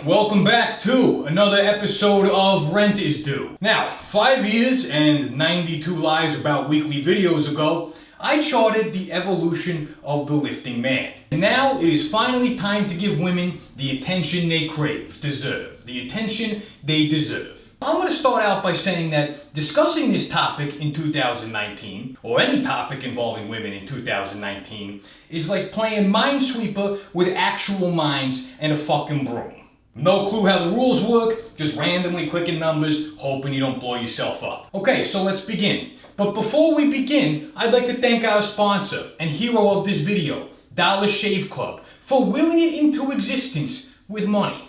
Welcome back to another episode of Rent is Due. Now, 5 years and 92 lies about weekly videos ago, I charted the evolution of the lifting man. And now it is finally time to give women the attention they deserve. The attention they deserve. I'm going to start out by saying that discussing this topic in 2019, or any topic involving women in 2019, is like playing Minesweeper with actual mines and a fucking broom. No clue how the rules work, just randomly clicking numbers, hoping you don't blow yourself up. Okay, so let's begin. But before we begin, I'd like to thank our sponsor and hero of this video, Dollar Shave Club, for willing it into existence with money.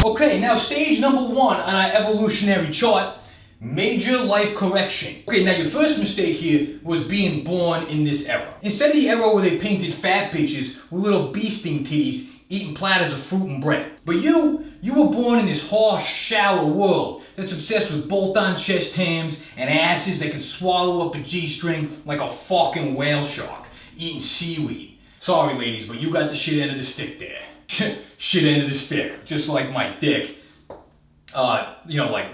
Okay, now stage number 1 on our evolutionary chart, major life correction. Okay, now your first mistake here was being born in this era. Instead of the era where they painted fat bitches with little bee sting titties eating platters of fruit and bread. But you were born in this harsh, shallow world that's obsessed with bolt-on chest hams and asses that can swallow up a G-string like a fucking whale shark eating seaweed. Sorry ladies, but you got the shit end of the stick there. Shit end of the stick, just like my dick. Like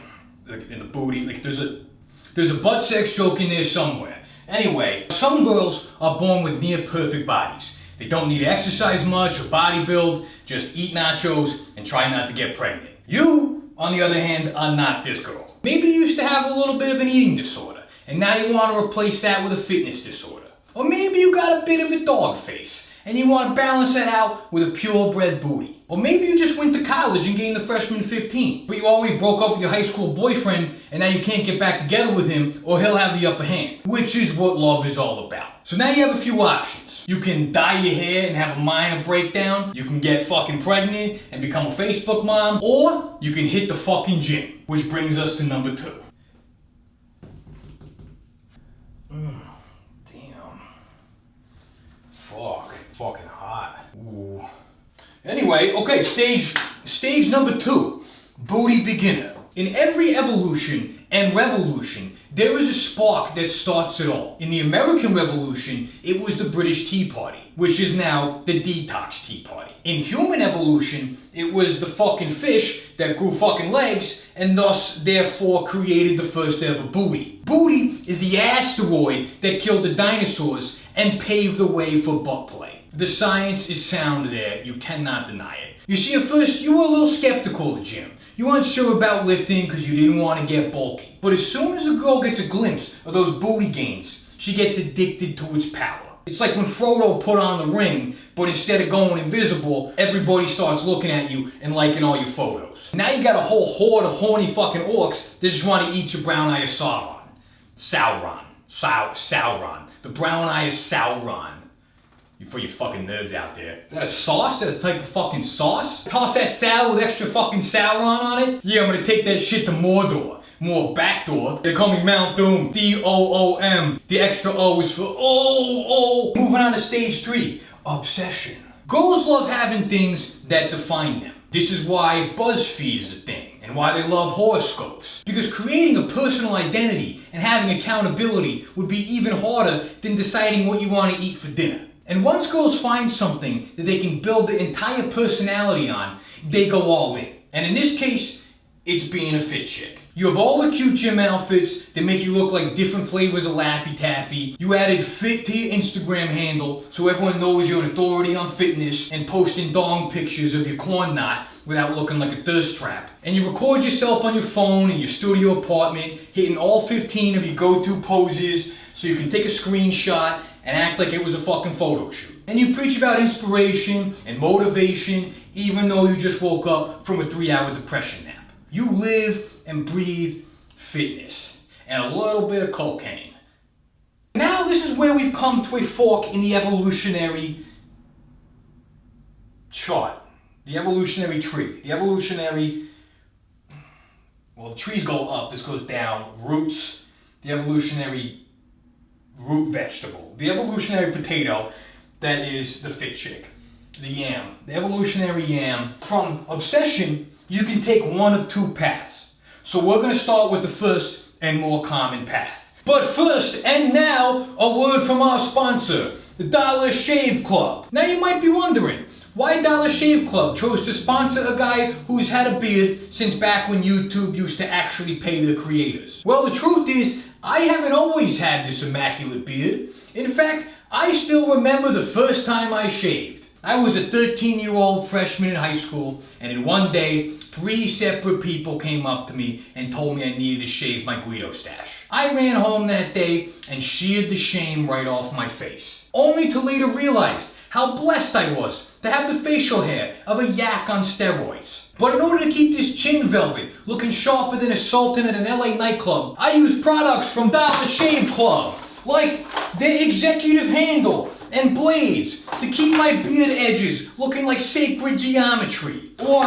in the booty, like there's a butt sex joke in there somewhere. Anyway, some girls are born with near perfect bodies. They don't need to exercise much or body build, just eat nachos and try not to get pregnant. You, on the other hand, are not this girl. Maybe you used to have a little bit of an eating disorder, and now you want to replace that with a fitness disorder. Or maybe you got a bit of a dog face, and you want to balance that out with a purebred booty. Or maybe you just went to college and gained the freshman 15, but you already broke up with your high school boyfriend and now you can't get back together with him or he'll have the upper hand, which is what love is all about. So now you have a few options. You can dye your hair and have a minor breakdown, you can get fucking pregnant and become a Facebook mom, or you can hit the fucking gym, which brings us to number 2. Fucking hot. Ooh. Anyway, okay, stage number 2, booty beginner. In every evolution and revolution, there is a spark that starts it all. In the American Revolution, it was the British Tea Party, which is now the Detox Tea Party. In human evolution, it was the fucking fish that grew fucking legs and thus, therefore, created the first ever booty. Booty is the asteroid that killed the dinosaurs and paved the way for butt play. The science is sound there, you cannot deny it. You see, at first, you were a little skeptical of the gym. You weren't sure about lifting because you didn't want to get bulky. But as soon as a girl gets a glimpse of those booty gains, she gets addicted to its power. It's like when Frodo put on the ring, but instead of going invisible, everybody starts looking at you and liking all your photos. Now you got a whole horde of horny fucking orcs that just want to eat your brown eye of Sauron. Sauron. The brown eye of Sauron. For you fucking nerds out there. Is that a sauce? Is that a type of fucking sauce? Toss that salad with extra fucking Sauron on it? Yeah, I'm gonna take that shit to Mordor. More backdoor. They call me Mount Doom. D-O-O-M. The extra O is for oh. Moving on to stage 3, obsession. Girls love having things that define them. This is why BuzzFeed is a thing, and why they love horoscopes. Because creating a personal identity and having accountability would be even harder than deciding what you want to eat for dinner. And once girls find something that they can build their entire personality on, they go all in. And in this case, it's being a fit chick. You have all the cute gym outfits that make you look like different flavors of Laffy Taffy. You added fit to your Instagram handle so everyone knows you're an authority on fitness and posting dong pictures of your corn knot without looking like a thirst trap. And you record yourself on your phone in your studio apartment, hitting all 15 of your go-to poses so you can take a screenshot and act like it was a fucking photo shoot. And you preach about inspiration and motivation even though you just woke up from a 3-hour depression nap. You live and breathe fitness and a little bit of cocaine. Now this is where we've come to a fork in the evolutionary chart. The evolutionary tree. The evolutionary, well, the trees go up, this goes down, roots, the evolutionary root vegetable. The evolutionary potato, that is the fit chick. The yam. The evolutionary yam. From obsession, you can take one of 2 paths. So we're going to start with the first and more common path. But first and now, a word from our sponsor, the Dollar Shave Club. Now you might be wondering, why Dollar Shave Club chose to sponsor a guy who's had a beard since back when YouTube used to actually pay their creators? Well, the truth is, I haven't always had this immaculate beard. In fact, I still remember the first time I shaved. I was a 13-year-old freshman in high school, and in one day, 3 separate people came up to me and told me I needed to shave my Guido stash. I ran home that day and sheared the shame right off my face, only to later realize how blessed I was to have the facial hair of a yak on steroids. But in order to keep this chin velvet looking sharper than a sultan at an LA nightclub, I used products from Dollar Shave Club, like their executive handle and blades to keep my beard edges looking like sacred geometry, or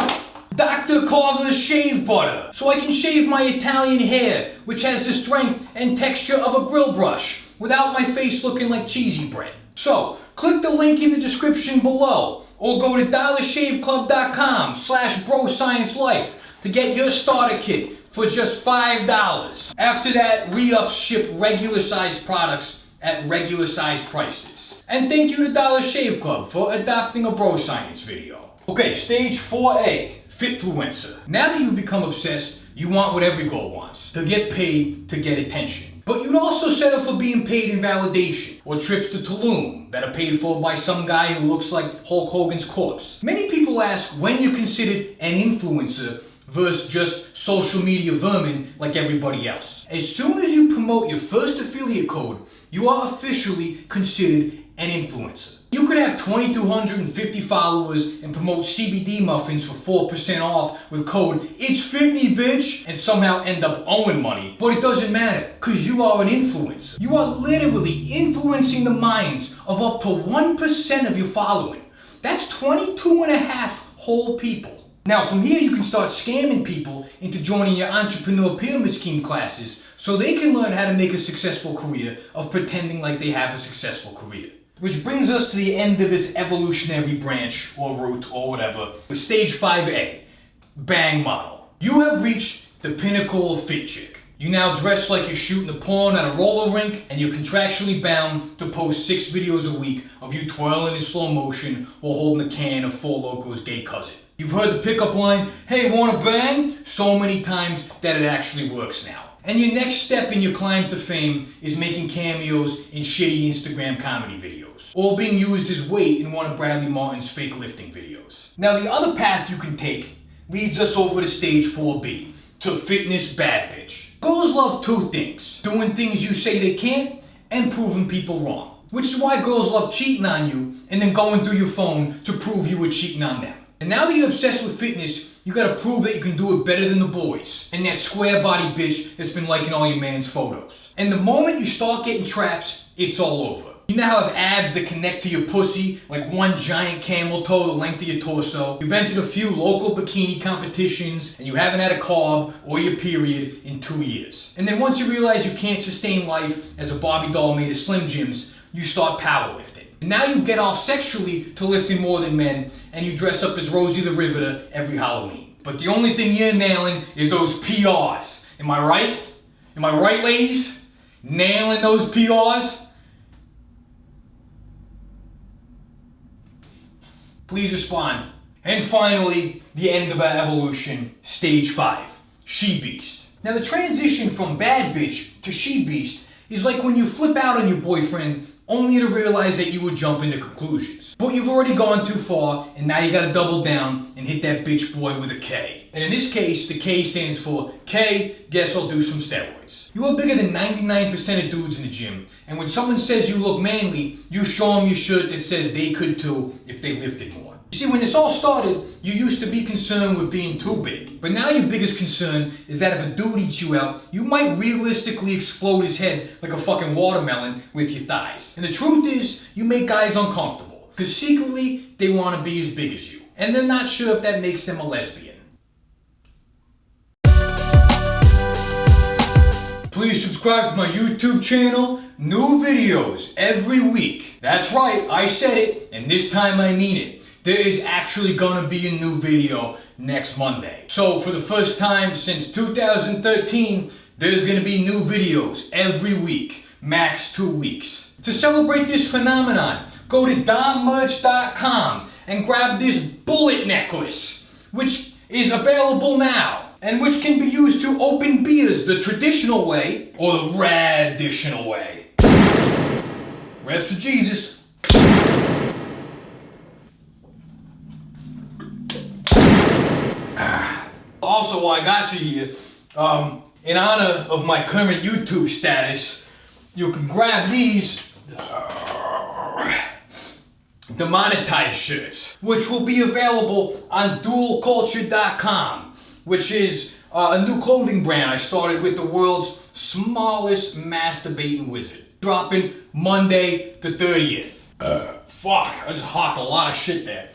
Dr. Carver's shave butter, so I can shave my Italian hair, which has the strength and texture of a grill brush, without my face looking like cheesy bread. So, click the link in the description below, or go to dollarshaveclub.com/BroScienceLife to get your starter kit for just $5. After that, re-ups ship regular sized products at regular sized prices. And thank you to Dollar Shave Club for adopting a Bro Science video. Okay, stage 4A, Fitfluencer. Now that you've become obsessed, you want what every girl wants, to get paid to get attention. But you'd also settle for being paid in validation, or trips to Tulum that are paid for by some guy who looks like Hulk Hogan's corpse. Many people ask when you're considered an influencer versus just social media vermin like everybody else. As soon as you promote your first affiliate code, you are officially considered an influencer. You could have 2,250 followers and promote CBD muffins for 4% off with code IT'sFitney bitch and somehow end up owing money. But it doesn't matter, because you are an influencer. You are literally influencing the minds of up to 1% of your following. That's 22.5 whole people. Now from here you can start scamming people into joining your entrepreneur pyramid scheme classes so they can learn how to make a successful career of pretending like they have a successful career. Which brings us to the end of this evolutionary branch or route or whatever, with stage 5A, bang model. You have reached the pinnacle of fit chick. You now dress like you're shooting a porn at a roller rink, and you're contractually bound to post 6 videos a week of you twirling in slow motion while holding a can of Four Locos Gay Cousin. You've heard the pickup line, "Hey, wanna bang?" so many times that it actually works now. And your next step in your climb to fame is making cameos in shitty Instagram comedy videos, or being used as weight in one of Bradley Martin's fake lifting videos. Now the other path you can take leads us over to stage 4B, to fitness bad bitch. Girls love 2 things, doing things you say they can't and proving people wrong. Which is why girls love cheating on you and then going through your phone to prove you were cheating on them. And now that you're obsessed with fitness, you gotta prove that you can do it better than the boys and that square body bitch that's been liking all your man's photos. And the moment you start getting traps, it's all over. You now have abs that connect to your pussy like one giant camel toe the length of your torso. You've entered a few local bikini competitions and you haven't had a carb or your period in 2 years. And then once you realize you can't sustain life as a Barbie doll made of Slim Jims, you start powerlifting. And now you get off sexually to lifting more than men, and you dress up as Rosie the Riveter every Halloween. But the only thing you're nailing is those PRs. Am I right? Am I right, ladies? Nailing those PRs? Please respond. And finally, the end of our evolution, stage 5, she-beast. Now the transition from bad bitch to she-beast is like when you flip out on your boyfriend only to realize that you would jump into conclusions. But you've already gone too far, and now you gotta double down and hit that bitch boy with a K. And in this case, the K stands for K, guess I'll do some steroids. You are bigger than 99% of dudes in the gym, and when someone says you look manly, you show them your shirt that says they could too if they lifted more. You see, when this all started, you used to be concerned with being too big. But now your biggest concern is that if a dude eats you out, you might realistically explode his head like a fucking watermelon with your thighs. And the truth is, you make guys uncomfortable, because secretly, they want to be as big as you. And they're not sure if that makes them a lesbian. Please subscribe to my YouTube channel. New videos every week. That's right, I said it, and this time I mean it. There is actually gonna be a new video next Monday. So for the first time since 2013, there's gonna be new videos every week, max 2 weeks. To celebrate this phenomenon, go to dommerch.com and grab this bullet necklace, which is available now, and which can be used to open beers the traditional way or the raditional way. Rest for Jesus. Also, while I got you here, in honor of my current YouTube status, you can grab these demonetized shirts, which will be available on dualculture.com, which is a new clothing brand I started with the world's smallest masturbating wizard. Dropping Monday the 30th. Fuck, I just hocked a lot of shit there.